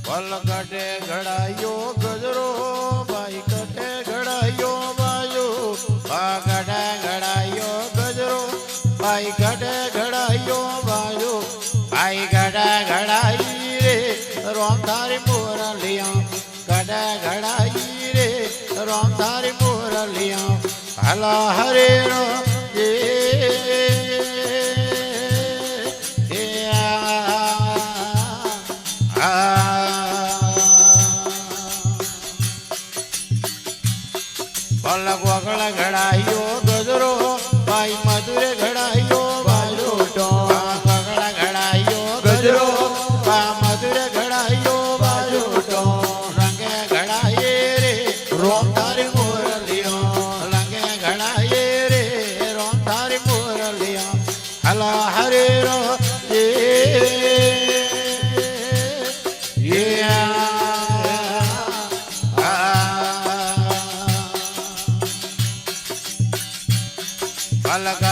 પલ કટે ઘડાયો ગજરો ભાઈ કટે ઘડાયો બાજુ કટે ઘડાયો ગજરો ભાઈ કટે ઘડાયો બાજુ ભાઈ કટે ઘડાઈ રે રોમ તારી મોરલિયા કટે ઘડાઈ રે રોમ તારી મોરલિયા હલા હરે રો પલક વગળ ઘડાયો ગજરો ભાઈ મધુરે ઘડાયો બાજુ વગળ ઘડાયો ગજરો મધુરે ઘડાયો બાજુ રંગે ઘડાયે રે રોમ તારી મોરલિયો રંગે ઘડાયે રે રોમ તારી મોરલિયો હલા હરે રો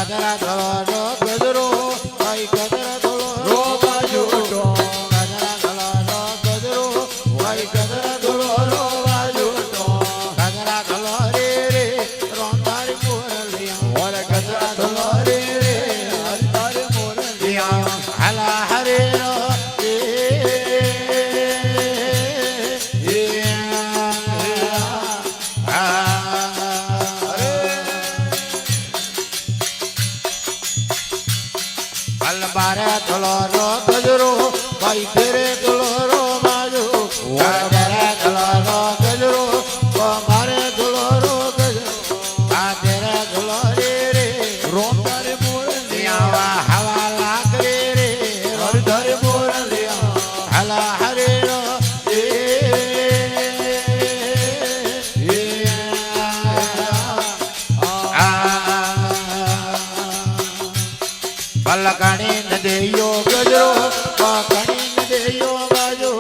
ગદરા ધોળો ગજરો ભાઈ ગદરા ધોળો બાજુ ગદરા ધોળો ગજરો ભાઈ ગદરા ધોળો બાજુ ગદરા ધોળો રે રોમ તારી મોરલિયા ઓર ગદરા ધોળો રે તારી મોરલિયા હલા હરે રો બારે ધોળો ગજરો ભાઈ ફેરે ધોળો બાજુ બારે ધોળો ગજરો મારે ધોળો ગજરો આ તેરે ધોળો રે રોમ તારે મોરલિયા હવા લાગ રે રોમ તારે મોરલિયા હલા હરે રો પલકાણી નદેયો ગજરો કણી નદેયો બાજુ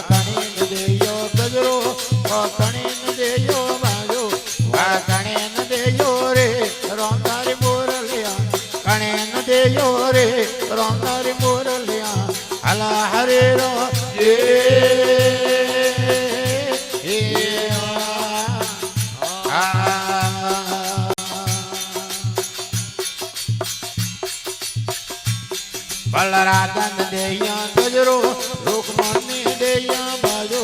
કણી નદેયો ગજરો કણી નદેયો બાજુ કણી નદેયો રે રોમ તારી મોરલિયા કણી નદેયો રે રોમ તારી મોરલિયા હલા હરે રો રાધન દેયા ગજરો રૂકમણી દેયા બાજુ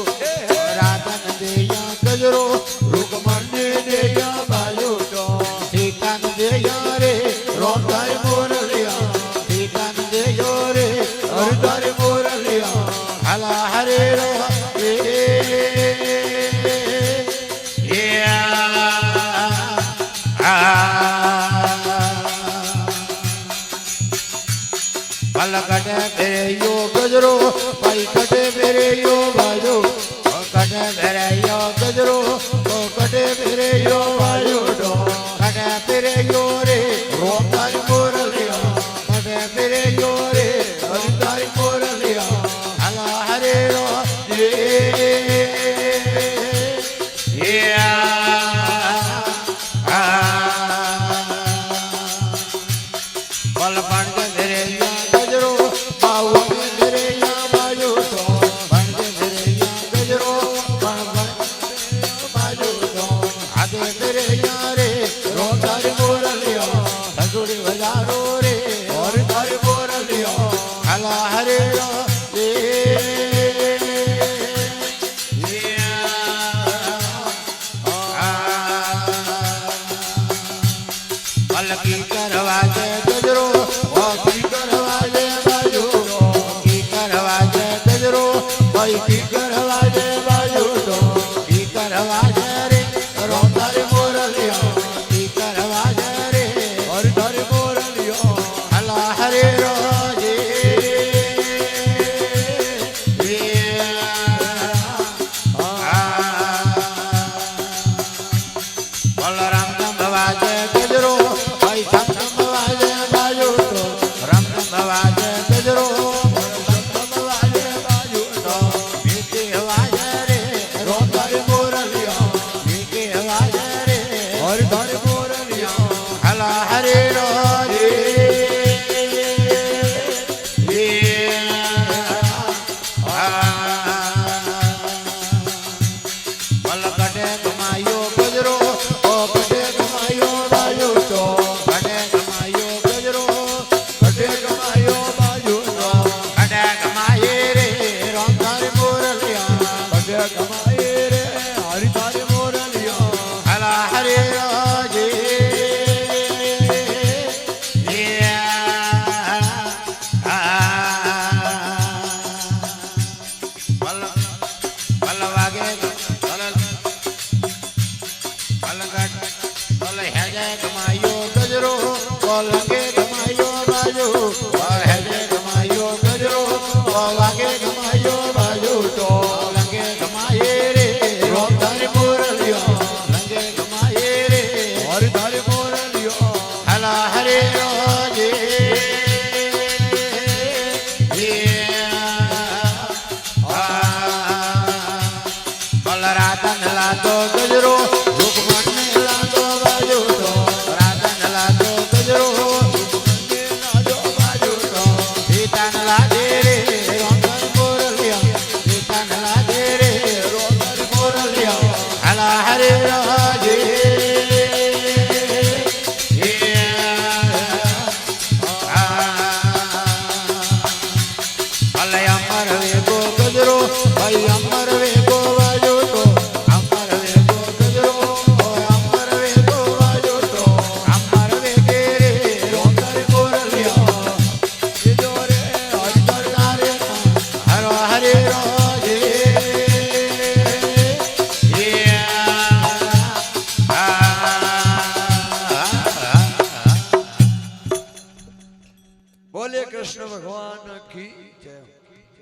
રાધન દેયા ગજરો રૂકમણી દેયા બાજુ સીતાન દેયા રે રોમ તારી મોરલિયા સીતાન દેયો રે રોમ તારી મોરલિયા હલા હરે રો પલ કટે ફેરયો ગજરો ભાઈ કટે ફેરયો બાજુ કટે ફેરયો ગજરો કટે ફેરયો બાજુ કટે ફેરયો રે રોમ તારી મોરલિયા કટે ફેરયો રે રોમ તારી મોરલિયા હલા હરે રો પલ પણ ફેરયો પલકી કરવા દે ગજરો કી કરવા દે બાજુ કી કરવા દે ગજરો ભાઈ કી કરવા દે બાજુ કી કરવા દે રે રોમ તારી મોરલિયા કી કરવા દે રે ઓર તારી મોરલિયો હલા હરે રો ગજરો બાજો બાજો તો લંગે ગમાયે રે રોમ તારી મોરલિયો લંગે ગમાયે રે હરી તારી મોરલિયો હલા હરે રોજે રાધન લાદો ગજરો રૂપમણને લાદો બાજો તો રાધન લાદો ગજરો રૂપમણને લાદો બાજો તો સીતાન લાદે રે રોંગર મોરલિયા સીતાન લાદે રે રોંગર મોરલિયા હલા હરે રાજે અમર વેગો ગજરો ભાઈ અમર